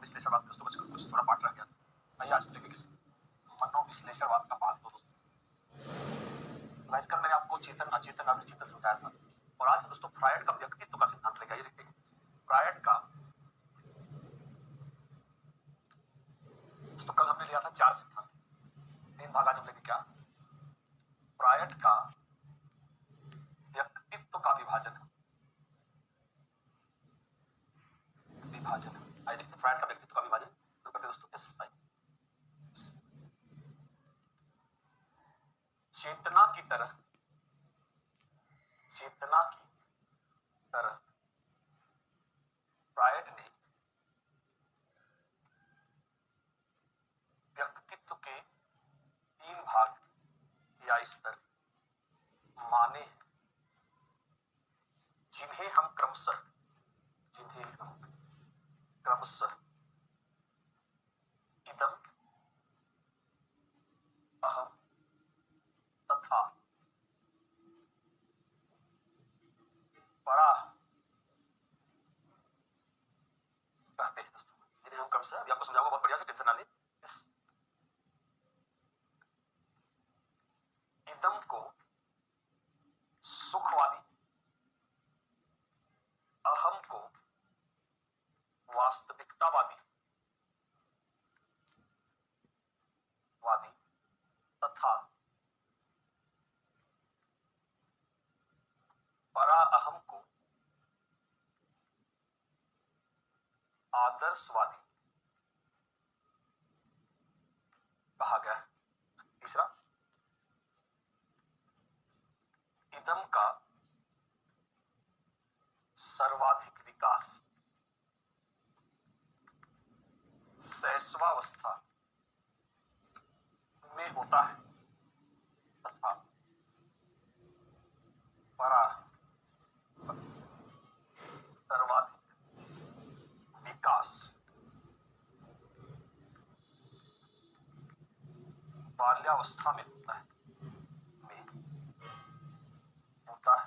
मनोविश्लेषणवाद दोस्तों कुछ थोड़ा पार्ट रह गया था। आइए आज मिलेंगे किसी मनोविश्लेषणवाद का पार्ट 2 दोस्तों। कल मैंने आपको चेतन अचेतन अर्धचेतन समझाया था और आज दोस्तों फ्रायड का व्यक्तित्व का सिद्धांत लेकर देखते हैं। फ्रायड का दोस्तों कल हमने लिया था 4 सिद्धांत, 3 भाग आज हम लेंगे। क्या? फ्रायड का व्यक्तित्व का विभाजन। आइए देखते हैं फ्रायड का व्यक्तित्व का विभाजन शुरू करते हैं दोस्तों। चेतना की तरह फ्रायड ने व्यक्तित्व के 3 भाग या स्तर माने हैं, जिन्हें हम क्रमशः इदम, अहम तथा परा कहते हैं दोस्तों। जिन्हें हम क्रमशः, अभी आपको समझाऊंगा बहुत बढ़िया से, टेंशन ना लें। इदम को सुखवादी, अहम को वास्तविकतावादी तथा परा अहम को आदर्शवादी कहा गया है। तीसरा, इदम का सर्वाधिक विकास शैशवावस्था में होता है तथा परा सर्वाधिक विकास बाल्यावस्था में होता है।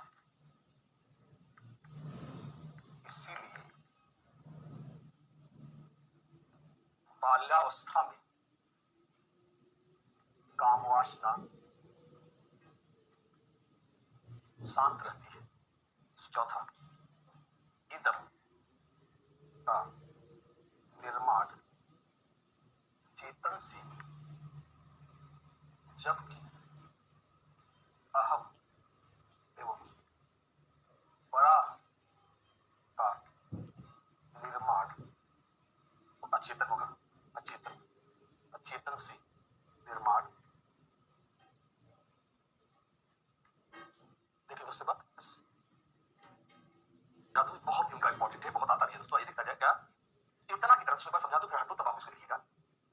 इसीलिए बाल्यावस्था में काम वासना शांत रहती है। चौथा, इदम का निर्माण चेतन से, जबकि अहम एवं परा का निर्माण अचेतन होगा। अचेतन से निर्माण। देखिए दोस्तों बात बहुत इंपॉर्टेंट है, बहुत आता नहीं है दोस्तों। आइए देखा जाए। क्या? चेतना की तरफ से समझा दो, फिर हटो तब आप उसको लिखिएगा।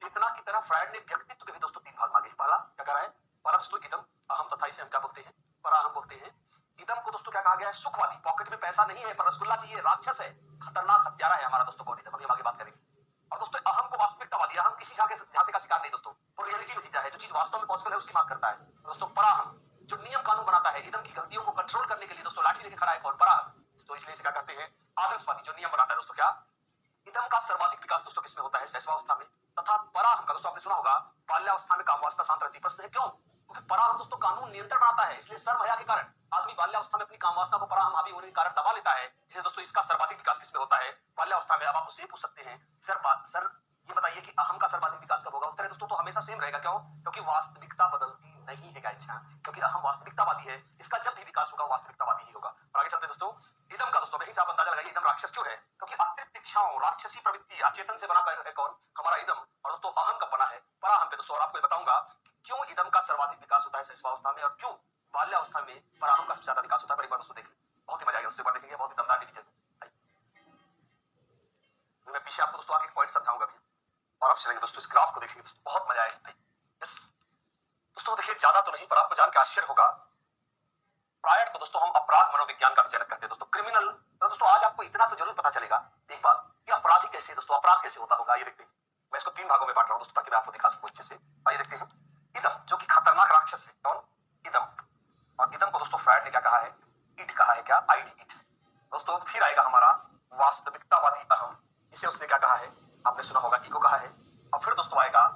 चेतना की तरफ फ्रायड ने व्यक्तित्व के भी दोस्तों 3 भाग मांगे। पहला क्या कह रहा है? परस्तु इदम, अहम तथा इसे हम क्या बोलते हैं? पराहम बोलते हैं। इदम को दोस्तों क्या कहा गया है? सुखवादी, पॉकेट में पैसा नहीं है पर रसगुल्ला चाहिए, राक्षस है, खतरनाक हत्यारा है हमारा दोस्तों कौन? इदम, अभी हम आगे बात करेंगे। और दोस्तों अहम को वास्तविकतावादी, अहम किसी झांसे का शिकार नहीं दोस्तों, वो रियलिटी में जीता है, जो चीज वास्तव में पॉसिबल है उसकी मांग करता है। दोस्तों पराहम जो नियम कानून बनाता है, इदम की गलतियों को कंट्रोल करने के लिए दोस्तों लाठी लेके खड़ा है कौन? पराहम। तो इसलिए इसे क्या कहते हैं? आदर्शवादी, जो नियम बनाता है दोस्तों। क्या? इदम का सर्वाधिक विकास दोस्तों किसमें होता है? शैशवावस्था में। तथा पराहम का दोस्तों आपने सुना होगा बाल्यावस्था में काम वासना शांत रहती है। प्रश्न है क्यों? क्योंकि पराहम दोस्तों कानून नियंत्रण बनाता है, इसलिए शर्म हया के कारण आदमी बाल्यावस्था में अपनी काम वासना को पराहम हावी होने के कारण दबा लेता है। इसलिए दोस्तों इसका सर्वाधिक विकास किसमें होता है? बाल्यावस्था में। अब आप मुझसे पूछ सकते हैं सर ये बताइए कि अहम का सर्वाधिक विकास कब होगा? उत्तर है दोस्तों तो हमेशा सेम रहेगा। क्यों? क्योंकि वास्तविकता बदलती नहीं है गाइस। क्योंकि अहम वास्तविकतावादी है, इसका जब भी विकास होगा वास्तविकतावादी ही होगा। और आगे चलते दोस्तों। इदम का दोस्तों हिसाब अंदाजा लगाइए, इदम राक्षस क्यों है? क्योंकि अतिरिक्त इच्छाओं, राक्षसी प्रवृत्ति अचेतन से बना है कौन? हमारा इदम। और दोस्तों अहम का बना है पराहम पे दोस्तों। और आपको बताऊंगा क्यों इदम का सर्वाधिक विकास होता है शैशवावस्था में और क्यों बाल्यावस्था में पराहम का सबसे ज्यादा विकास होता है। एक बार दोस्तों देख लें, बहुत ही मजा आएगा। उसके बाद देखेंगे, बहुत ही दमदार डिवीजन। मैं पीछे आपको दोस्तों आगे पॉइंट समझाऊंगा भी और आप चलेंगे दोस्तों, इस ग्राफ को देखेंगे दोस्तों, बहुत मजा आएगा। यस दोस्तों देखिए, ज्यादा तो नहीं पर आपको जान के आश्चर्य होगा, फ्रायड को दोस्तों हम अपराध मनोविज्ञान का जनक कहते हैं दोस्तों, क्रिमिनल। तो दोस्तों आज आपको इतना तो जरूर पता चलेगा एक बात कि अपराधी कैसे दोस्तों, अपराध कैसे होता होगा। ये देखते हैं, मैं इसको 3 भागों में बांट रहा हूं दोस्तों ताकि मैं आपको दिखा सकूं अच्छे से। आइए देखते हैं। इदम जो कि खतरनाक राक्षस है कौन? इदम। और इदम को दोस्तों फ्रायड ने क्या कहा है? इट कहा है। क्या? आइड इट दोस्तों। फिर आएगा हमारा वास्तविकतावादी अहम, इसे उसने क्या कहा है? आपने सुना होगा ईगो कहा है। और फिर दोस्तों आएगा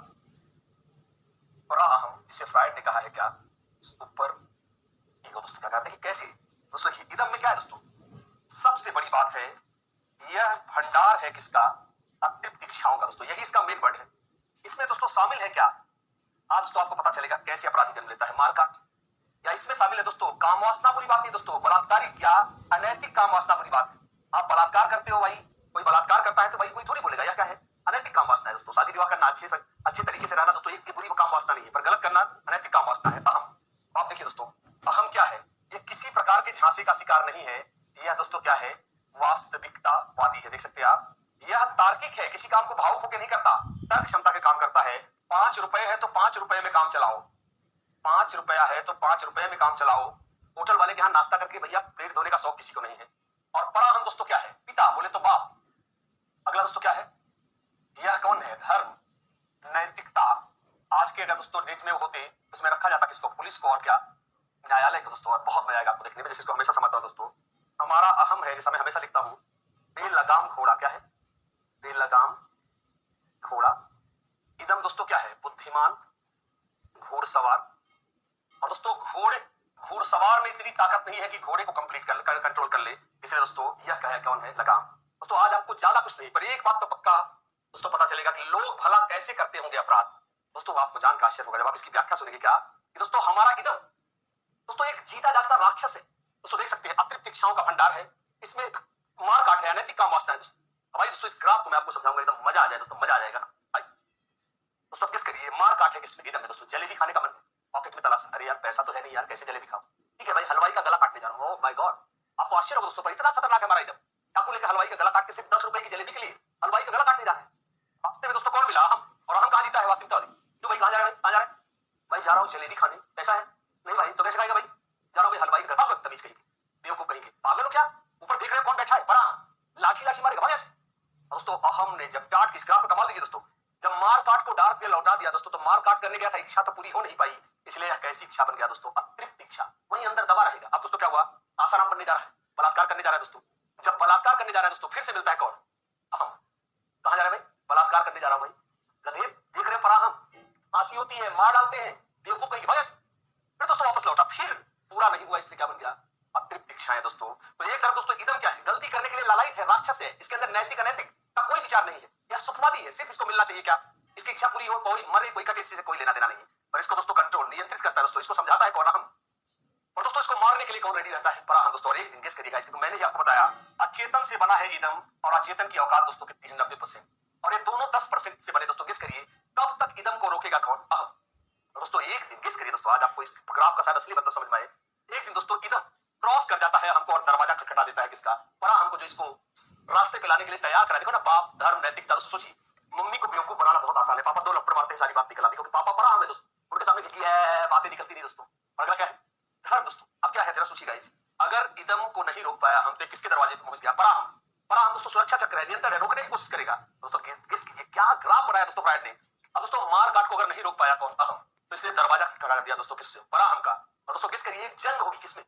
पराअहम, जिसे फ्रायड ने कहा है क्या, सुपर ईगो। दोस्तों क्या कहते हैं कि कैसे, दोस्तों देखिए इदम में क्या है दोस्तों, सबसे बड़ी बात है यह भंडार है किसका, अतृप्त इच्छाओं का। दोस्तों यही इसका मेन वर्ड है। इसमें दोस्तों शामिल है क्या, आज तो आपको पता चलेगा कैसे अपराधी जन्म लेता है, मारकाट। या इसमें शामिल है दोस्तों काम वासना, बुरी बात नहीं दोस्तों, बलात्कारिक या अनैतिक काम वासना बुरी बात है। आप बलात्कार करते हो भाई, कोई बलात्कार करता है तो भाई कोई थोड़ी बोलेगा यह क्या है, अनैतिक काम वासना है दोस्तों। शादी विवाह करना, अच्छे तरीके से रहना दोस्तों, एक बुरी काम वासना नहीं है, पर गलत करना अनैतिक काम वासना है। अहम, आप देखिए दोस्तों अहम क्या है, ये किसी प्रकार के झांसे का शिकार नहीं है। यह दोस्तों क्या है, वास्तविकतावादी है। देख सकते हैं आप, यह तार्किक है, किसी काम को भावुक होकर नहीं करता, तर्क क्षमता के काम करता है। 5 रुपए है तो 5 रुपए में काम चलाओ, 5 रुपया है तो 5 रुपए में काम चलाओ। होटल वाले के यहाँ नाश्ता करके भैया प्लेट धोने का शौक किसी को नहीं है। और पराहम दोस्तों क्या है, पिता बोले तो बाप। अगला दोस्तों क्या है, यह कौन है, धर्म, नैतिकता। आज के अगर दोस्तों डेट में होते उसमें रखा जाता किसको, पुलिस को और क्या, न्यायालय को दोस्तों। और बहुत मजा आएगा आपको देखने में, जैसे इसको हमेशा समझता हूं दोस्तों। हमारा अहम है, जैसा मैं हमेशा लिखता हूं, बेलगाम घोड़ा। क्या है, बेलगाम घोड़ा। इदम दोस्तों क्या है, बुद्धिमान घोड़सवार। और दोस्तों घोड़सवार में इतनी ताकत नहीं है कि घोड़े को कंप्लीट कंट्रोल कर ले, इसलिए दोस्तों यह क्या है, कौन है, लगाम। दोस्तों आज आपको ज्यादा कुछ नहीं, पर एक बात तो पक्का दोस्तों पता चलेगा कि लोग भला कैसे करते होंगे अपराध। दोस्तों आपको जानकर आश्चर्य होगा जब आप इसकी व्याख्या सुनेंगे क्या, कि दोस्तों हमारा इदम दोस्तों एक जीता जागता राक्षस है। दोस्तों देख सकते हैं अतृप्त इच्छाओं का भंडार है, इसमें मार काट है, अनैतिक काम वासना है दोस्तों। भाई दोस्तों इस ग्राफ को मैं आपको समझाऊंगा, एकदम मजा आ जाए दोस्तों, मजा आ जाएगा ना भाई। दोस्तों किस करिए, मार काट है किसमें, इदम में दोस्तों। जलेबी खाने का मन, पॉकेट में तलाश, अरे यार पैसा तो है नहीं यार, कैसे जलेबी खाओ। ठीक है भाई, हलवाई का गला काटने जा रहा हूँ, ओह माय गॉड। आपको आश्चर्य होगा दोस्तों, पर इतना खतरनाक है हमारा इदम। चाकू लेकर हलवाई का गला काट के सिर्फ 10 रुपए की जलेबी के लिए हलवाई का गला काटने जा रहा है। वास्तव में दोस्तों कौन मिला, हम। और हम कहाँ जीता है वास्तविकता वाली। क्यों भाई, कहाँ जा रहा है, कहाँ जा रहा है भाई, जा रहा हूँ जलेबी खाने, पैसा है नहीं भाई, तो कैसे खाएगा भाई, जा रहा हूँ भाई हलवाई का गला, तमीज कहेंगे, बेवकूफ कहेंगे, पागल हो क्या। ऊपर देख रहे हो कौन बैठा है, बड़ा लाठी लाठी मारेगा भाई ऐसे। दोस्तों अहम ने जब डांट किस ग्राफ को कमाल दीजिए दोस्तों, जब मार काट को डांट पे लौटा दिया दोस्तों, तो मार काट करने गया था, इच्छा तो पूरी हो नहीं पाई, इसलिए यह कैसी इच्छा बन गया दोस्तों, अतृप्त इच्छा, वहीं अंदर दबा रहेगा। अब दोस्तों क्या हुआ, आसाराम बनने जा रहा है, बलात्कार करने जा रहा है दोस्तों। जब बलात्कार करने जा रहा है दोस्तों, फिर से मिलता है कौन, अहम। कहां जा रहा है भाई, बलात्कार करने जा रहा हूं भाई, गधे देख रहे पराहम, फांसी होती है, मार डालते हैं, बेवकूफ कहेंगे भाई। फिर दोस्तों वापस लौटा, फिर पूरा नहीं हुआ, इसलिए क्या बन गया, अतृप्त इच्छाएं दोस्तों। तो एक तरफ दोस्तों इदम क्या है, गलती करने के लिए लालायित है, राक्षस है, इसके अंदर नैतिक अनैतिक का कोई विचार नहीं है, यह सुखवादी है, सिर्फ इसको मिलना चाहिए क्या, इसकी इच्छा पूरी हो, कोई मरे कोई कटे, इससे कोई लेना देना नहीं। पर इसको दोस्तों कंट्रोल नियंत्रित करता है दोस्तों, इसको समझाता है कौन, अहम। और दोस्तों इसको मारने के लिए कौन रेडी रहता है, पराहम दोस्तों। और एक दिन गेस करिएगा, इसको मैंने ही आपको बताया, अचेतन से बना है इदम, और अचेतन की औकात दोस्तों कितनी है, 90%। और ये दोनों 10% से बने दोस्तों। गेस करिए कब तक इदम को रोकेगा कौन, अहम। दोस्तों एक दिन गेस करिए दोस्तों, आज आपको इस ग्राफ का शायद असली मतलब समझ में आए। एक दिन दोस्तों इदम क्रॉस कर जाता है हमको, और दरवाजा खटखटा देता है किसका, पराहम को, जो इसको रास्ते पे लाने के लिए तैयार करा। देखो ना, बाप, धर्म, नैतिकता। दोस्तों सोचिए, मम्मी को बेवकूफ बनाना बहुत आसान है, पापा 2 लपड़ मारते हैं, सारी बात निकल आती है, क्योंकि पापा पराहम है दोस्तों, उनके सामने की है बातें निकलती नहीं दोस्तों। और अगला क्या है, धर्म दोस्तों। अब क्या है जरा सोचिएगा, अगर इदम को नहीं रोक पाया हम, तो किसके दरवाजे पे पहुंच गया, पराहम। पराहम दोस्तों सुरक्षा चक्र है, नियंत्रण है, रोकने की कोशिश करेगा दोस्तों। गेस कीजिए क्या ग्राफ बनाया दोस्तों फ्रायड ने। अब दोस्तों मार काट को अगर नहीं रोक पाया कौन, अहम, तो इसलिए दरवाजा खड़ा कर दिया दोस्तों किससे, पराहम का। और दोस्तों गेस करिए जंग होगी किसमें,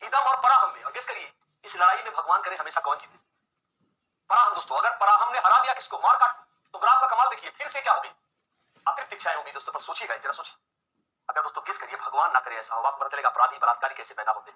इदम और पराहम में। और गेस करिए इस लड़ाई में भगवान करे हमेशा कौन जीते, पराहम दोस्तों। अगर पराहम ने हरा दिया किसको, मार काट, तो ग्राफ का कमाल देखिए, फिर से क्या होगी, अतृप्त इच्छाएं होगी दोस्तों। पर सोचिएगा जरा, सोचिए, अगर दोस्तों गेस करिए भगवान ना करे ऐसा हो, आपको पता चलेगा अपराधी बलात्कारी कैसे पैदा होते।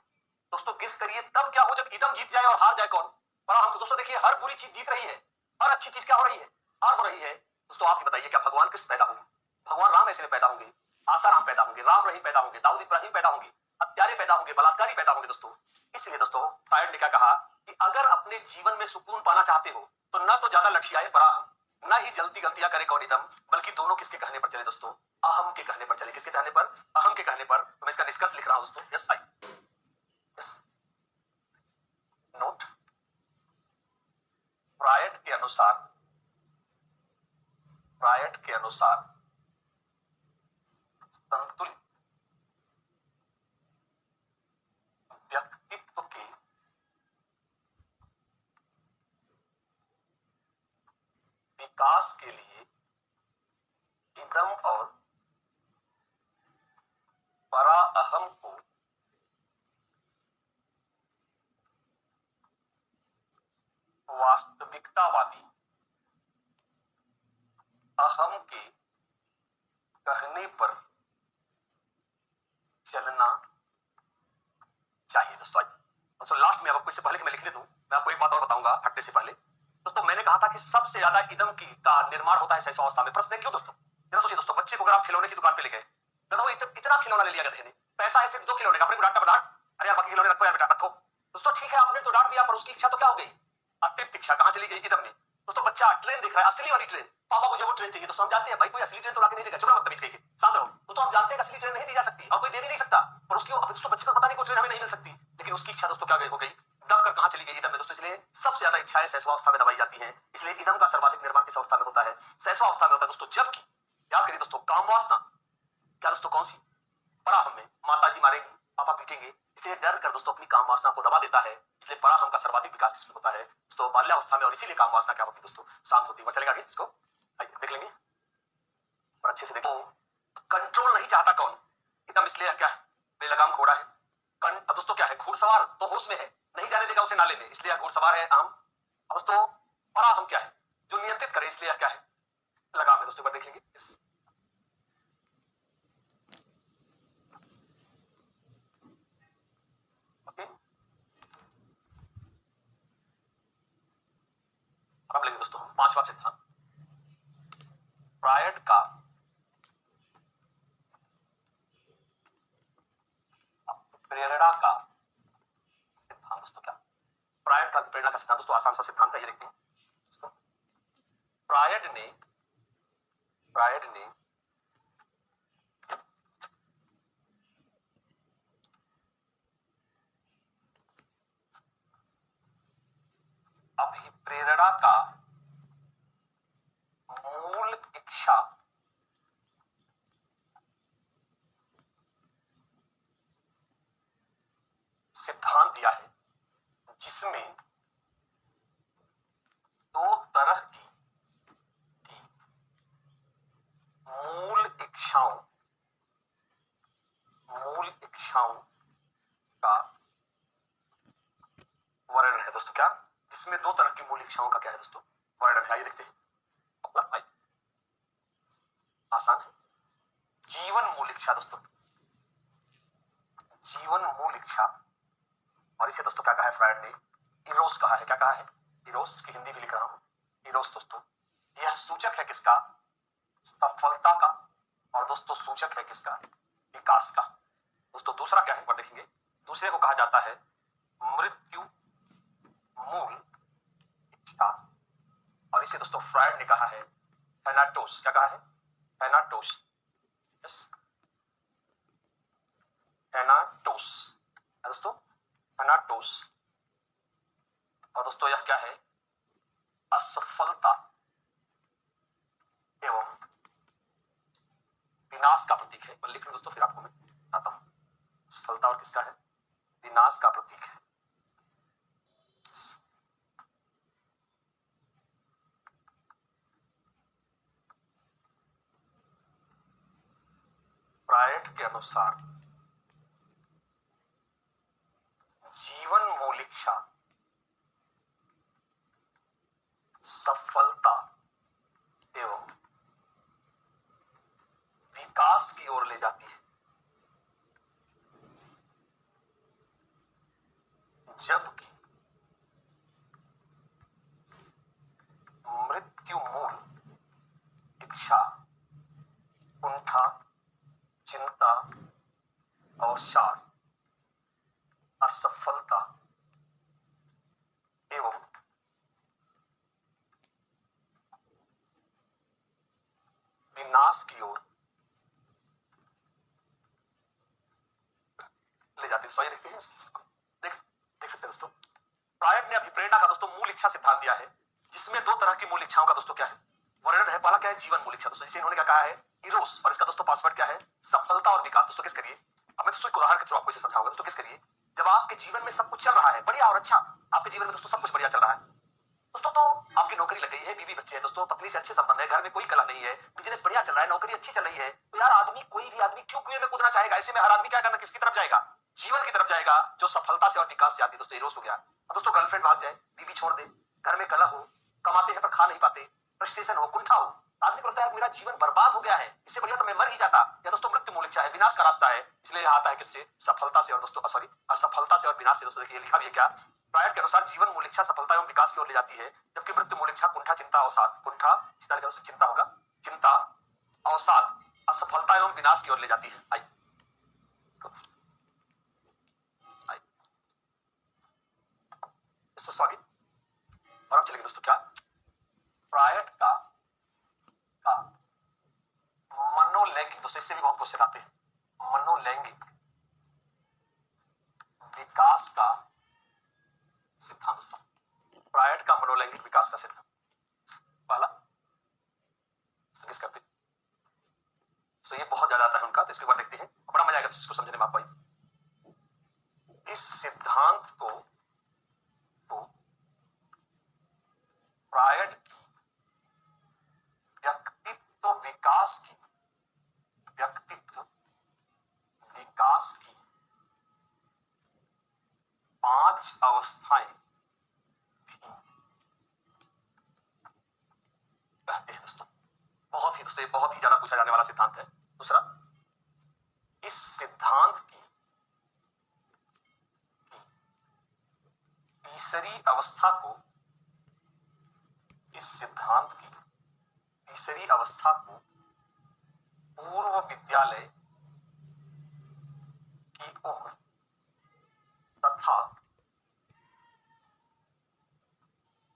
दोस्तों गेस करिए तब क्या हो, जब इदम जीत जाए और हार जाए कौन, पराहम। तो दोस्तों देखिए हर बुरी चीज जीत रही है, हर अच्छी चीज क्या हो रही है, हार हो रही है। दोस्तों आप ही बताइए, क्या भगवान कृष्ण पैदा होंगे, भगवान राम ऐसे में पैदा होंगे, आसाराम पैदा होंगे, राम रहीम पैदा होंगे, दाऊद इब्राहिम पैदा होंगे, हत्यारे पैदा होंगे, बलात्कारी पैदा होंगे दोस्तों। इसलिए दोस्तों फ्रायड ने क्या कहा, कि अगर अपने जीवन में सुकून पाना चाहते हो, तो न तो ज्यादा लठियाए पराहम, ना ही जल्दी गलतियां करे कौन, इदम, बल्कि दोनों किसके कहने पर चले दोस्तों, अहम के कहने पर चले। किसके कहने पर, अहम के कहने पर। तो मैं इसका निष्कर्ष लिख रहा हूं दोस्तों, yes I, yes note. Freud के अनुसार, फ्रायड के अनुसार संतुलित व्यक्तित्व के विकास के लिए इदम और परा अहम को वास्तविकतावादी अहम के कहने पर चलना चाहिए। दोस्तों दोस्तों लास्ट में आपको इससे पहले कि मैं लिखने दूं, मैं आपको एक बात और बताऊंगा हटने से पहले। दोस्तों मैंने कहा था कि सबसे ज्यादा इदम की का निर्माण होता है शैशवावस्था में। प्रश्न है क्यों दोस्तों? जरा सोचिए दोस्तों, बच्चे को अगर आप खिलौने की दुकान पे ले गए, गधा इतना खिलौना ले लिया गधे ने, पैसा है सिर्फ 2 खिलौने का, अपने को डांटा डांट, अरे यार बाकी खिलौने रखो यार बेटा रखो। दोस्तों ठीक है आपने तो डांट दिया, पर उसकी इच्छा तो क्या हो गई? अतृप्त इच्छा कहां चली गई? इदम में। दोस्तों बच्चा ट्रेन देख रहा है, असली वाली ट्रेन, पापा मुझे वो ट्रेन चाहिए। दोस्तों हम जानते हैं भाई कोई असली ट्रेन तो लाके नहीं देगा, चुप रहो बदतमीज कहीं शांत रहो। दोस्तों हम जानते हैं असली ट्रेन नहीं दी जा सकती और कोई दे भी नहीं सकता, पर उसकी दोस्तों बच्चे को पता नहीं कोई ट्रेन हमें नहीं मिल सकती, लेकिन उसकी इच्छा दोस्तों क्या हो गई? दब कर कहां चली गई? इदम में। दोस्तों इसलिए सबसे ज्यादा इच्छाएं शैशवावस्था में दबाई जाती हैं, इसलिए इदम का सर्वाधिक निर्माण किस अवस्था में होता है? शैशवावस्था में होता है दोस्तों। जबकि याद करिए दोस्तों, काम वासना क्या दोस्तों कौन सी? पराहम में माता जी मारेंगी, पापा पीटेंगे, इसलिए डर कर दोस्तों अपनी काम वासना को दबा देता है, इसलिए पराहम का सर्वाधिक विकास किसमें होता है? दोस्तों बाल्यावस्था में, और इसीलिए काम वासना क्या होती है दोस्तों? शांत होती है। चलेगा आगे इसको देख लेंगे और अच्छे से देखो। कंट्रोल नहीं चाहता कौन? इदम इसलिए क्या है? बेलगाम घोड़ा है। दोस्तों क्या है? घुड़सवार तो होश में है, नहीं जाने देगा उसे नाले में, इसलिए घुड़सवार है आम। अब दोस्तों पराहम क्या है? जो नियंत्रित करे, इसलिए क्या है? लगाम है। दोस्तों देख लेंगे अब लेंगे दोस्तों हम पांचवा सिद्धांत, फ्रायड का प्रेरणा का सिद्धांत। दोस्तों क्या फ्रायड का प्रेरणा का सिद्धांत? दोस्तों आसान सा सिद्धांत है, ये देखते हैं दोस्तों। फ्रायड ने अभिप्रेरणा का मूल इच्छा सिद्धांत दिया है, जिसमें 2 तरह की मूल इच्छाओं का वर्णन है। दोस्तों क्या? जिसमें 2 तरह की मूल इच्छाओं का क्या है दोस्तों? वर्णन है। ये देखते हैं, आसान है। जीवन मूल इच्छा दोस्तों, जीवन मूल इच्छा, और इसे दोस्तों क्या कहा है फ्रायड ने? इरोस कहा है। क्या कहा है? इरोस। इसकी हिंदी भी लिख रहा हूं, इरोस। दोस्तों यह सूचक है किसका? सफलता का, और दोस्तों सूचक है किसका? विकास का। दोस्तों दूसरा क्या है पर देखेंगे, दूसरे को कहा जाता है मृत्यु मूल इच्छा, और इसे दोस्तों फ्रायड ने कहा है थैनाटोस। क्या कहा है? थैनाटोस। यस, थैनाटोस दोस्तों, थैनाटोस। और दोस्तों यह क्या है? असफलता एवं विनाश का प्रतीक है। लिख लो दोस्तों, फिर आपको मैं बताता हूं। सफलता और किसका है? विनाश का प्रतीक है। फ्रायड के अनुसार जीवन मूल इच्छा सफलता एवं विकास की ओर ले जाती है, जबकि मृत्यु मूल इच्छा कुंठा, चिंता, अवसाद, असफलता एवं विनाश की ओर ले जाती है। सही लिखते हैं, देख सकते हैं दोस्तों। फ्रायड ने अभिप्रेरणा का दोस्तों मूल इच्छा सिद्धांत दिया है, जिसमें 2 तरह की मूल इच्छाओं का दोस्तों क्या है? वर्णन है। पहला क्या है? जीवन मूल इच्छा दोस्तों, जिसे इन्होंने क्या कहा है? इरोस, और इसका दोस्तों पासवर्ड क्या है? सफलता और विकास। दोस्तों किस करिए, अब मैं दोस्तों एक उदाहरण के थ्रू आपको इसे समझाऊंगा। दोस्तों किस करिए, जब आपके जीवन में सब कुछ चल रहा है बढ़िया और अच्छा, आपके जीवन में दोस्तों सब कुछ बढ़िया चल रहा है दोस्तों, तो आपकी नौकरी लग गई है, बीवी बच्चे हैं दोस्तों, पत्नी से अच्छे संबंध है, घर में कोई कला नहीं है, बिजनेस बढ़िया चल रहा है, नौकरी अच्छी चल रही है, तो यार आदमी, कोई भी आदमी क्यों कुएं में कूदना चाहेगा? ऐसे में हर आदमी क्या करना, किसकी तरफ जाएगा? जीवन की तरफ जाएगा, जो सफलता से और विकास से आती है। दोस्तों इरोस हो गया। अब दोस्तों गर्लफ्रेंड भाग जाए, बीवी छोड़ दे, घर में कलह हो, कमाते हैं पर खा नहीं पाते, फ्रस्ट्रेशन हो, कुंठा हो, आदमी को लगता है मेरा जीवन बर्बाद हो गया है, इससे बढ़िया तो मैं मर ही जाता। या दोस्तों मृत्यु मूल इच्छा है, विनाश का रास्ता है, इसलिए यह आता है किससे? सफलता से। और दोस्तों सॉरी, असफलता से और विनाश से। दोस्तों देखिए लिखा भी है क्या? फ्रायड के अनुसार जीवन मूल इच्छा सफलता एवं विकास की ओर ले जाती है, जबकि मृत्यु मूल इच्छा कुंठा चिंता अवसाद, कुंठा चिंता दोस्तों चिंता होगा, चिंता अवसाद असफलता एवं विनाश की ओर ले जाती है। आइए दोस्तों आगे और हम चलेंगे दोस्तों क्या? फ्रायड का मनोलैंगिक, दोस्तों इससे भी बहुत क्वेश्चन आते हैं। मनोलैंगिक विकास का सिद्धांत। दोस्तों फ्रायड का मनोलैंगिक विकास का सिद्धांत पहला किस करते, तो ये बहुत ज्यादा आता है उनका, तो इसको एक बार देखते हैं, बड़ा मजा आएगा इसको समझने में आपको। इस सिद्धांत को फ्रायड की व्यक्तित्व विकास की 5 अवस्थाएं भी कहते हैं। दोस्तों बहुत ही दोस्तों, बहुत ही ज्यादा पूछा जाने वाला सिद्धांत है। दूसरा, इस सिद्धांत की तीसरी अवस्था को पूर्व विद्यालय की उम्र तथा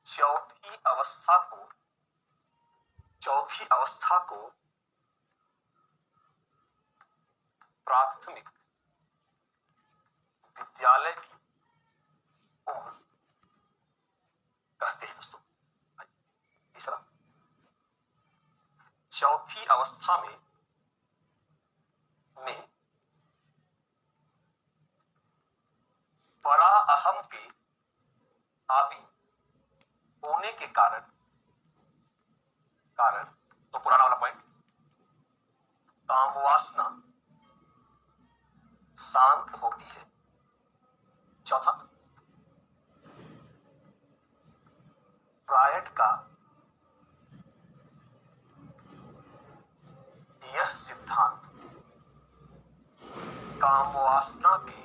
चौथी अवस्था को प्राथमिक विद्यालय की उम्र कहते हैं। दोस्तों तीसरा, चौथी अवस्था में परा अहम के हावी होने के कारण तो पुराना वाला पॉइंट, कामवासना शांत होती है। चौथा, फ्रायड का यह सिद्धांत कामवासना के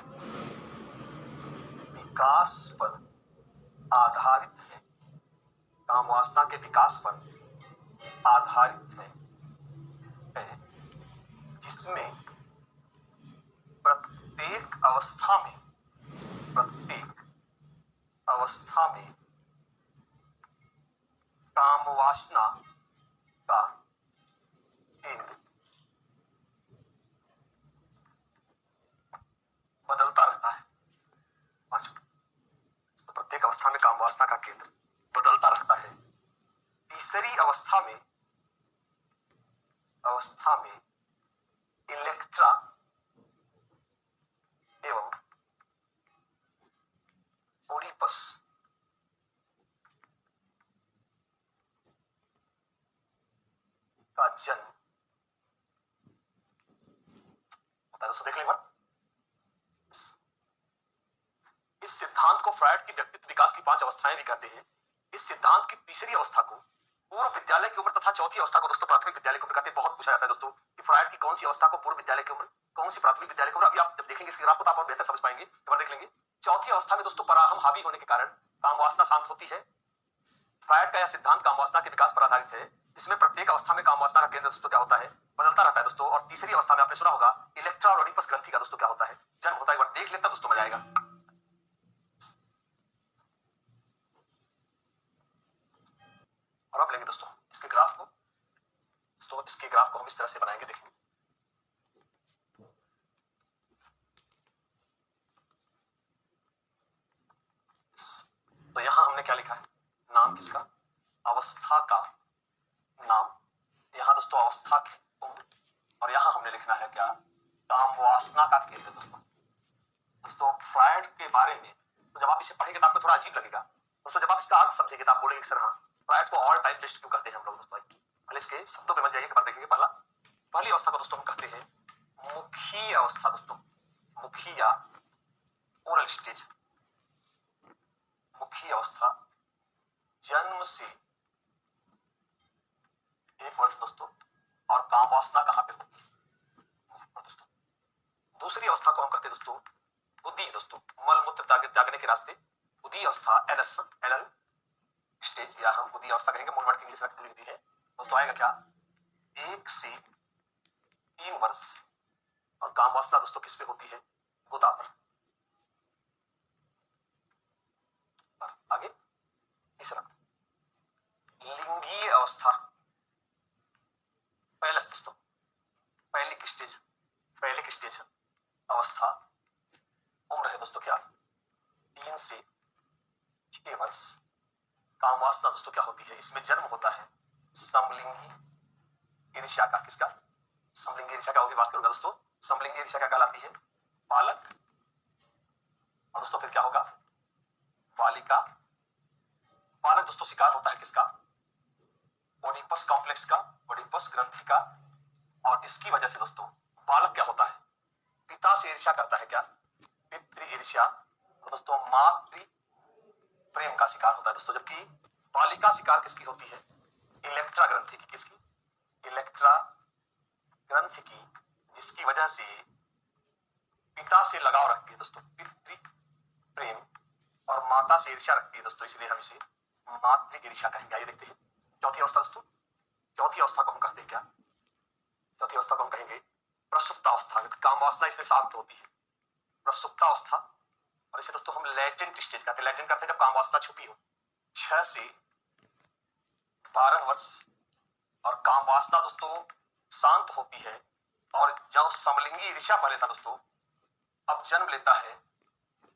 विकास पर आधारित है, जिसमें प्रत्येक अवस्था में कामवासना का केंद्र बदलता रहता है। प्रत्येक अवस्था में कामवासना का केंद्र बदलता रहता है। तीसरी अवस्था में इलेक्ट्रा एवं ओडिपस का जन्म होता है। दोस्तों देख लें एक बार, इस सिद्धांत को फ्रायड की व्यक्तित्व विकास की 5 अवस्थाएं भी कहते हैं। इस सिद्धांत की तीसरी अवस्था को पूर्व विद्यालय की उम्र तथा चौथी अवस्था को दोस्तों प्राथमिक विद्यालय की उम्र कहते हैं। बहुत पूछा जाता है दोस्तों कि फ्रायड की कौन सी अवस्था को पूर्व विद्यालय की उम्र, कौन सी प्राथमिक विद्यालय की उम्र। अभी आप जब देखेंगे इस ग्राफ को तो आप और बेहतर समझ पाएंगे। एक बार देख लेंगे, चौथी अवस्था में दोस्तों पराहम हावी होने के कारण कामवासना शांत होती है। फ्रायड का यह सिद्धांत कामवासना के विकास पर आधारित है। इसमें प्रत्येक अवस्था में कामवासना का केंद्र दोस्तों क्या होता है? बदलता रहता है दोस्तों। और तीसरी अवस्था में आपने सुना होगा इलेक्ट्रा और ओडिपस ग्रंथि का दोस्तों क्या होता है? जन्म होता है। एक बार देख लेता दोस्तों, मजा आएगा। और अब लेंगे दोस्तों इसके ग्राफ को। दोस्तों इसके ग्राफ को हम इस तरह से बनाएंगे, देखेंगे। तो यहां हमने क्या लिखा है? नाम किसका? अवस्था का नाम। यहां दोस्तों अवस्था की उम्र। और यहां हमने लिखना है क्या? कामवासना का केंद्र। दोस्तों फ्रायड के बारे में तो जब आप इसे पढ़ेंगे तो आपको थोड़ा अजीब लगेगा दोस्तों। जब आप इसका अर्थ समझेंगे तो आप बोलेंगे सर हाँ, फ्रायड को ऑल टाइम बेस्ट क्यों कहते हैं हम लोग? दोस्तों पहले इसके शब्दों पे मत जाइए, एक बार देखेंगे। पहली अवस्था को दोस्तों हम कहते हैं मुखी अवस्था। दोस्तों मुखी या ओरल स्टेज। मुखी अवस्था जन्म से 1 वर्ष दोस्तों, और काम वासना कहां पे होती है दोस्तों। दूसरी अवस्था को हम कहते हैं दोस्तों उदी दोस्तों, मल मूत्र त्यागने के रास्ते, उदी अवस्था एनल स्टेज, या हम उदी अवस्था कहेंगे, मूल वर्ड की इंग्लिश रखी है दोस्तों। आएगा क्या 1 से 3 वर्ष, और काम वासना दोस्तों किस पे होती है, गुदा पर। आगे तीसरा लिंगीय अवस्था, पैलस दोस्तों, पैलिक स्टेज अवस्था, उम्र है दोस्तों क्या 3 से 6 वर्ष। काम वासना दोस्तों क्या होती है, इसमें जन्म होता है समलिंगी ईर्ष्या का। किसका, समलिंगी ईर्ष्या का होगी बात करूंगा दोस्तों। समलिंगी ईर्ष्या क्या कहलाती है, बालक, और दोस्तों फिर क्या होगा बालिका। बालक दोस्तों शिकार होता है किसका, ओडिपस कॉम्प्लेक्स का, ओडिपस ग्रंथि का, और इसकी वजह से दोस्तों बालक क्या होता है, पिता से ईर्ष्या करता है, क्या पितृ ईर्ष्या, और दोस्तों मातृ प्रेम का शिकार होता है दोस्तों। जबकि बालिका शिकार किसकी होती है, इलेक्ट्रा ग्रंथि की। किसकी, इलेक्ट्रा ग्रंथि की, जिसकी वजह से पिता से लगाव रखती है दोस्तों, पितृ प्रेम, और माता से ईर्ष्या रखती है दोस्तों, इसलिए हम इसे मातृ ईर्ष्या कहेंगे। आइए देखते हैं चौथी अवस्था दोस्तों। चौथी अवस्था को हम कहते हैं क्या, चौथी अवस्था को हम कहेंगे प्रसुप्तावस्था, क्योंकि काम वासना इससे शांत होती है, प्रसुप्तावस्था। और इसे दोस्तों हम लेटेंट स्टेज कहते हैं। लेटेंट करते हैं जब काम वासना छुपी हो। 6 से 12 वर्ष, और काम वासना दोस्तों शांत होती है, और जब समलिंगी ईर्ष्या पहले था दोस्तों, अब जन्म लेता है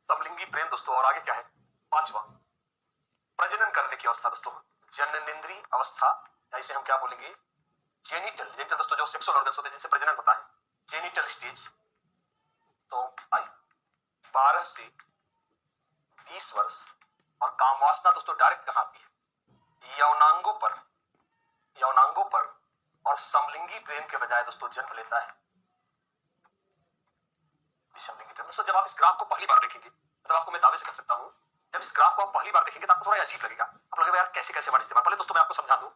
समलिंगी प्रेम दोस्तों। और आगे क्या है, 5वां प्रजनन करने की अवस्था दोस्तों, जननेंद्रिय अवस्था, या इसे हम क्या बोलेंगे जेनिटल दोस्तों, जो सेक्सुअल ऑर्गन्स होते हैं जिनसे प्रजनन होता है, जेनिटल स्टेज। तो आई 12 से 20 वर्ष, और काम वासना दोस्तों डायरेक्ट कहां आती है, यौनांगों पर, और समलिंगी प्रेम के बजाय दोस्तों जन्म लेता है समलिंगी प्रेम। दोस्तों जब आप इस ग्राफ को पहली बार देखेंगे, मतलब आपको मैं दावे से कह सकता हूं, जब इस ग्राफ को आप पहली बार देखेंगे तो आपको थोड़ा अजीब लगेगा। आप लगेगा यार कैसे वर्ड इस्तेमाल। पहले दोस्तों मैं आपको समझा दूं,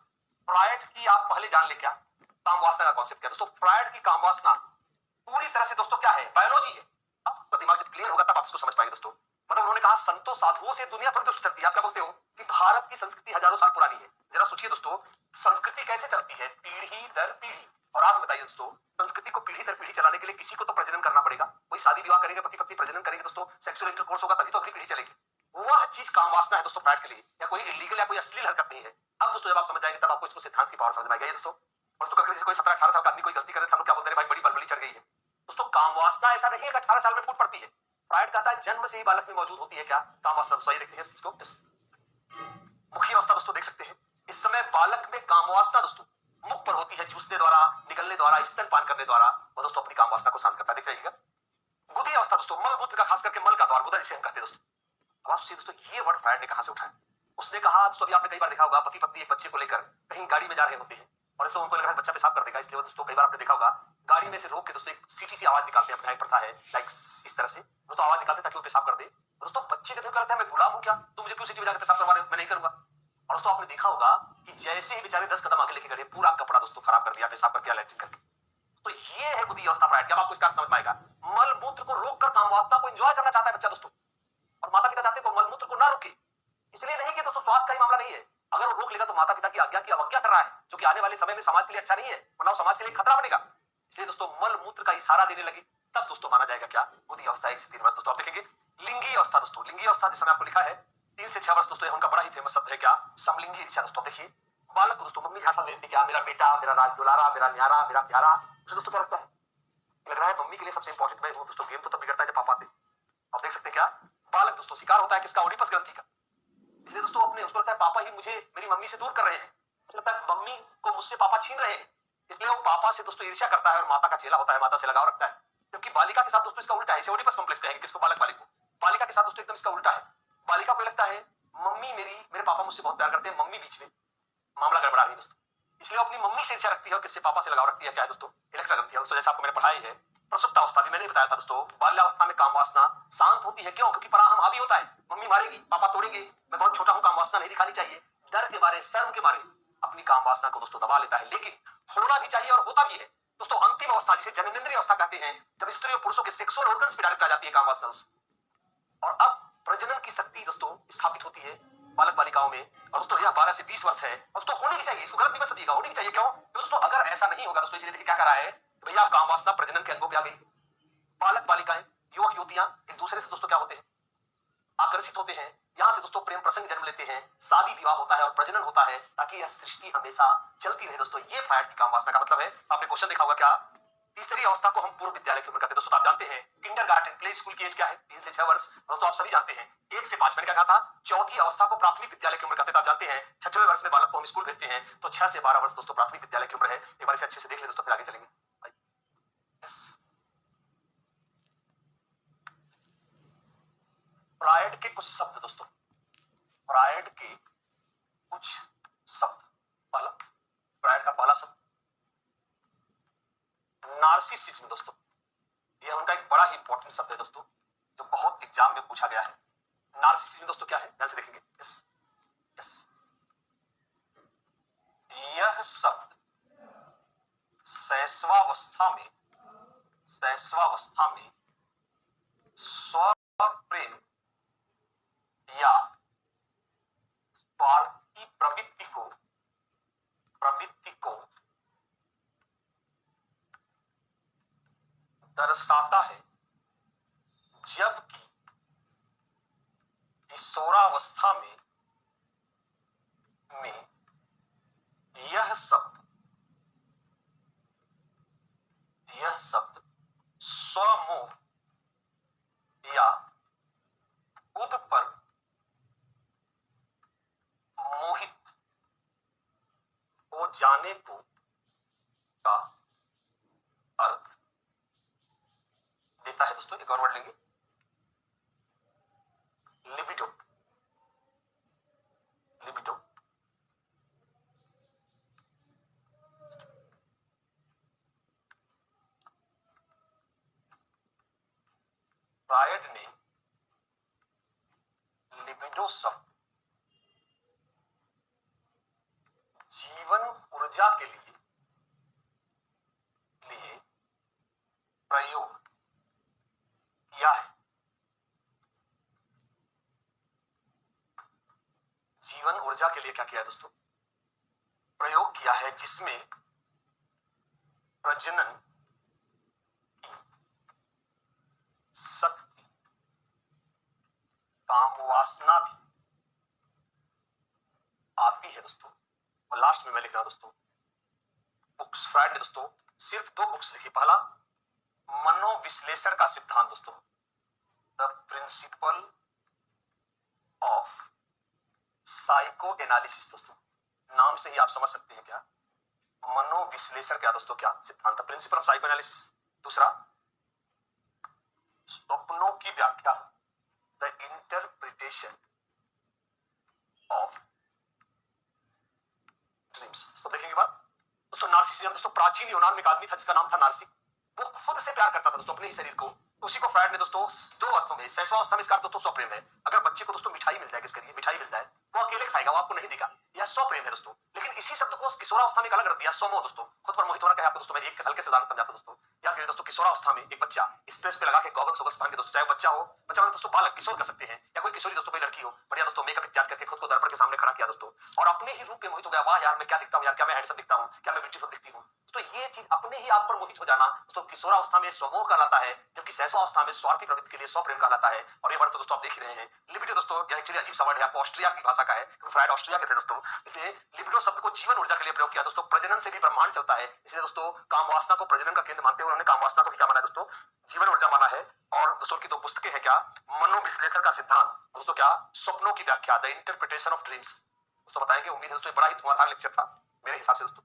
फ्रायड की आप पहले जान ले क्या काम वासना का कॉन्सेप्ट क्या दोस्तों। फ्रायड की काम वासना पूरी तरह से दोस्तों क्या है, बायोलॉजी है। आपका दिमाग जब क्लियर होगा तब आप इसको समझ पाएंगे दोस्तों। मतलब उन्होंने कहा संतों साधुओं से दुनिया भर की चलती है। आप क्या बोलते हो कि भारत की संस्कृति हजारों साल पुरानी है। जरा सोचिए दोस्तों, संस्कृति कैसे चलती है, पीढ़ी दर पीढ़ी। और आप बताइए दोस्तों, संस्कृति को पीढ़ी दर पीढ़ी चलाने के लिए किसी को तो प्रजनन करना पड़ेगा। कोई शादी विवाह करेंगे, पति पत्नी प्रजनन करेंगे दोस्तों, सेक्सुअल इंटरकोर्स होगा तभी तो अगली पीढ़ी चलेगी। वह चीज काम वासना है दोस्तों फ्रायड के लिए, या कोई इलीगल या कोई अश्लील हरकत नहीं है। अब दोस्तों जब आप समझ जाएंगे तब आपको इसको सिद्धांत की पावर समझ में आएगी दोस्तों। और दोस्तों कभी कोई 17-18 साल का आदमी कोई गलती करे तो हम लोग क्या बोलते हैं, भाई बड़ी बलबली चढ़ गई है। दोस्तों काम वासना ऐसा नहीं है कि 18 साल में फूट पड़ती है। फ्रायड कहता है जन्म से ही बालक में मौजूद होती है क्या काम वासना। दोस्तों देखते हैं इसको, मुखी अवस्था दोस्तों देख सकते हैं। इस समय बालक में काम वासना दोस्तों मुख पर होती है, चूसने द्वारा, निगलने द्वारा, स्तनपान करने द्वारा वो दोस्तों अपनी काम वासना को शांत करता है। देख रहिएगा गुदी अवस्था दोस्तों, मल मूत्र का, खास करके मल का द्वार, गुदा जिसे हम कहते हैं दोस्तों। अब आप सोचिए दोस्तों ये वर्ड फ्रायड ने कहां से उठाया। उसने कहा दोस्तों, अभी आपने कई बार देखा होगा पति पत्नी एक बच्चे को लेकर कहीं गाड़ी में जा रहे होते हैं, और दोस्तों उनको लग रहा है बच्चा पेशाब कर देगा, इसलिए दोस्तों कई बार आपने देखा होगा गाड़ी में से रोक के दोस्तों एक सीटी सी आवाज निकालते हैं। अपना एक प्रथा है लाइक इस तरह से दोस्तों आवाज निकालते ताकि वो पेशाब कर दे। दोस्तों बच्चे को लगता है मैं गुलाम हूं क्या, तुम मुझे क्यों सीटी बजा के पेशाब करवा रहे हो, मैं नहीं करूंगा। और दोस्तों आपने देखा होगा कि जैसे ही बेचारे 10 कदम आगे लेके गए, पूरा कपड़ा दोस्तों खराब कर दिया, पेशाब कर दिया लैट्रिन करके। तो ये है बुद्धि अवस्था फ्रायड। क्या आपको इसका अर्थ समझ में आएगा। मल मूत्र को रोककर काम वासना को एंजॉय करना चाहता है बच्चा दोस्तों, और माता पिता चाहते हैं तो मल मूत्र को ना रोके। इसलिए नहीं कि दोस्तों स्वास्थ्य का ही मामला नहीं है, अगर वो रोक लेगा तो माता पिता की आज्ञा की अवज्ञा कर रहा है, जो कि आने वाले समय में समाज के लिए अच्छा नहीं है, वरना समाज के लिए खतरा बनेगा। इसलिए दोस्तों मल मूत्र का इशारा देने लगे तब दोस्तों माना जाएगा क्या बुद्धि अवस्था 1 से 3 वर्ष। दोस्तों आप देखेंगे लिंगी अवस्था दोस्तों, लिंगी अवस्था जिस समय आपको लिखा है 3 से 6 वर्ष दोस्तों, उनका बड़ा ही फेमस शब्द है क्या समलिंगी ईर्ष्या। दोस्तों देखिए बालक को दोस्तों मम्मी भाषण देती क्या मेरा बेटा, मेरा राज दुलारा, मेरा न्यारा, मेरा प्यारा। उसे दोस्तों क्या लगता है, लग रहा है मम्मी के लिए सबसे इंपॉर्टेंट मैं हूं। दोस्तों गेम तो तब बिगड़ता है जब पापा आते। आप देख सकते हैं क्या बालक दोस्तों शिकार होता है किसका, ओडिपस ग्रंथि का। इसलिए दोस्तों अपने उसको लगता है पापा ही मुझे मेरी मम्मी से दूर कर रहे हैं, मुझे लगता है मम्मी को मुझसे पापा छीन रहे हैं, इसलिए वो पापा से दोस्तों ईर्ष्या करता है और माता का चेला होता है, माता से लगाव रखता है। जबकि बालिका के साथ दोस्तों इसका उल्टा है, इसे ओडिपस कॉम्प्लेक्स कहेंगे किसको, बालक वाले को। बालिका के साथ दोस्तों एकदम इसका उल्टा है। बालिका को लगता है मम्मी मेरे पापा मुझसे बहुत प्यार करते हैं, मम्मी बीच में मामला गड़बड़ा रही है दोस्तों, इसलिए अपनी मम्मी से ईर्ष्या रखती है और किससे पापा से लगाव रखती है क्या है दोस्तों, इलेक्ट्रा करती है दोस्तों। जैसे आपको मैंने पढ़ाई है प्रसुप्तावस्था भी मैंने बताया था दोस्तों, बाल्यावस्था में काम वासना शांत होती है। क्यों, क्योंकि पराहम हावी होता है, मम्मी मारेगी, पापा तोड़ेंगे, मैं बहुत छोटा हूं, काम वासना नहीं दिखानी चाहिए, डर के मारे, शर्म के मारे अपनी काम वासना को दोस्तों दबा लेता है, लेकिन होना भी चाहिए और होता भी है दोस्तों। अंतिम अवस्था जिसे जननेंद्रिय अवस्था कहते हैं, जब स्त्री और पुरुषों के सेक्सुअल ऑर्गन्स पे डायरेक्ट आ जाती है काम वासना और अब प्रजनन की शक्ति दोस्तों स्थापित होती है बालक बालिकाओं में। और दोस्तों यह 12 से 20 वर्ष है और दोस्तों होनी ही चाहिए, इसको गलत नहीं मत समझिएगा, होनी ही चाहिए। क्यों? दोस्तों अगर ऐसा नहीं होगा दोस्तों, इसलिए देखिए क्या कर रहा है भैया, काम वासना प्रजनन के अंगों पे आ गई। बालक बालिकाएं, युवक युवतियां एक दूसरे से दोस्तों क्या होते हैं, आकर्षित होते हैं। यहां से दोस्तों प्रेम प्रसंग जन्म लेते हैं, शादी विवाह होता है और प्रजनन होता है, ताकि यह सृष्टि हमेशा चलती रहे दोस्तों। ये फ्रायड की काम वासना का मतलब है। आपने क्वेश्चन देखा होगा क्या, तीसरी अवस्था को हम पूर्व विद्यालय की उम्र कहते हैं दोस्तों। आप जानते हैं किंडरगार्टन प्ले स्कूल की एज क्या है, 3 से 6 वर्ष दोस्तों। आप सभी जानते हैं 1 से 5 मैंने क्या कहा था। चौथी अवस्था को प्राथमिक विद्यालय की उम्र कहते हैं। आप जानते हैं 6वें वर्ष में बालक को हम स्कूल भेजते हैं, तो 6 से 12 वर्ष दोस्तों प्राथमिक विद्यालय की उम्र है। एक बार इसे अच्छे से देख ले दोस्तों, फिर आगे चलेंगे। फ्रायड के कुछ शब्द दोस्तों, फ्रायड के कुछ शब्द। पहला, फ्रायड का पहला शब्द नार्सिसिज्म दोस्तों। यह उनका एक बड़ा ही इंपॉर्टेंट शब्द है दोस्तों, जो बहुत एग्जाम में पूछा गया है। नार्सिसिज्म दोस्तों क्या है, ध्यान से देखेंगे। यस यस, यह शब्द शैशवावस्था में स्व प्रेम या स्वार्थी प्रवृत्ति को दर्शाता है, जबकि किशोरावस्था में यह शब्द स्वमोह या खुद पर मोहित हो जाने को का अर्थ देता है दोस्तों। एक और वर्ड लेंगे, लिबिडो। लिबिडो फ्रायड ने लिबिडो शब्द जीवन ऊर्जा के लिए प्रयोग किया है। जीवन ऊर्जा के लिए क्या किया है दोस्तों, प्रयोग किया है, जिसमें प्रजनन की शक्ति, काम वासना भी आती है दोस्तों। और लास्ट में मैं लिख रहा हूं दोस्तों, बुक्स फ्रायड ने दोस्तों सिर्फ 2 बुक्स लिखी। पहला, मनोविश्लेषण का सिद्धांत दोस्तों, the principle of psycho analysis दोस्तों। नाम से ही आप समझ सकते हैं क्या, मनोविश्लेषण क्या दोस्तों, क्या सिद्धांत, the principle of psycho analysis. दूसरा, स्वप्नों की व्याख्या, द इंटरप्रिटेशन ऑफ ड्रीम्स। तो देखेंगे बात दोस्तों, नार्सिसिज्म दोस्तों, प्राचीन यूनान में एक आदमी था जिसका नाम था नार्सिक। वो खुद से प्यार करता था दोस्तों अपने ही शरीर को। उसी को फ्रायड ने दोस्तों 2 अर्थों में, शैशवावस्था में इसका दोस्तों स्वप्रेम है। अगर बच्चे को दोस्तों मिठाई मिल जाए, किसके लिए मिठाई मिल जाए, वो अकेले खाएगा, वो आपको नहीं देगा, यह स्वप्रेम है दोस्तों। लेकिन इसी शब्द को किशोरावस्था में एक अलग रख दिया, स्वमोह दोस्तों, खुद पर मोहित होना। क्या है आपको दोस्तों, मैं एक हल्के से उदाहरण समझाता हूं दोस्तों। या फिर दोस्तों किशोरावस्था में एक बच्चा स्ट्रेस पे लगा के गॉगल्स वगल्स पहन के दोस्तों, चाहे बच्चा हो, बच्चा दोस्तों बालक किशोर कर सकते हैं, या कोई किशोरी दोस्तों कोई लड़की हो, बढ़िया दोस्तों मेकअप इत्यादि करके खुद को दर्पण के सामने खड़ा किया दोस्तों, और अपने ही रूप पे मोहित हो गया। वाह यार मैं क्या दिखता हूं यार, क्या मैं हैंडसम दिखता हूं, क्या मैं ब्यूटीफुल दिखती हूं। तो ये चीज अपने ही आप पर मोहित हो जाना दोस्तों किशोरावस्था में स्वमोह कहलाता है, जबकि शैशवावस्था में स्वार्थी प्रवृत्ति के लिए स्वप्रेम कहलाता है। और ये वर्ड तो दोस्तों आप देख ही रहे हैं। लिबिडो दोस्तों यह एक्चुअली अजीब सा वर्ड है, आपको ऑस्ट्रिया की भाषा का है, क्योंकि फ्रायड ऑस्ट्रिया के थे दोस्तों, इसलिए लिबिडो शब्द को जीवन ऊर्जा के लिए प्रयोग किया दोस्तों। प्रजनन से भी ब्रह्मांड चलता है, इसलिए दोस्तों काम वासना को प्रजनन का केंद्र मानते हुए उन्होंने काम वासना को भी क्या माना दोस्तों, जीवन ऊर्जा माना है। और दोस्तों की 2 पुस्तकें हैं क्या, मनोविश्लेषण का सिद्धांत दोस्तों, क्या स्वप्नों की व्याख्या, द इंटरप्रिटेशन ऑफ ड्रीम्स दोस्तों। बताएंगे, उम्मीद है दोस्तों बड़ा ही धुआंधार लेक्चर था मेरे हिसाब से दोस्तों।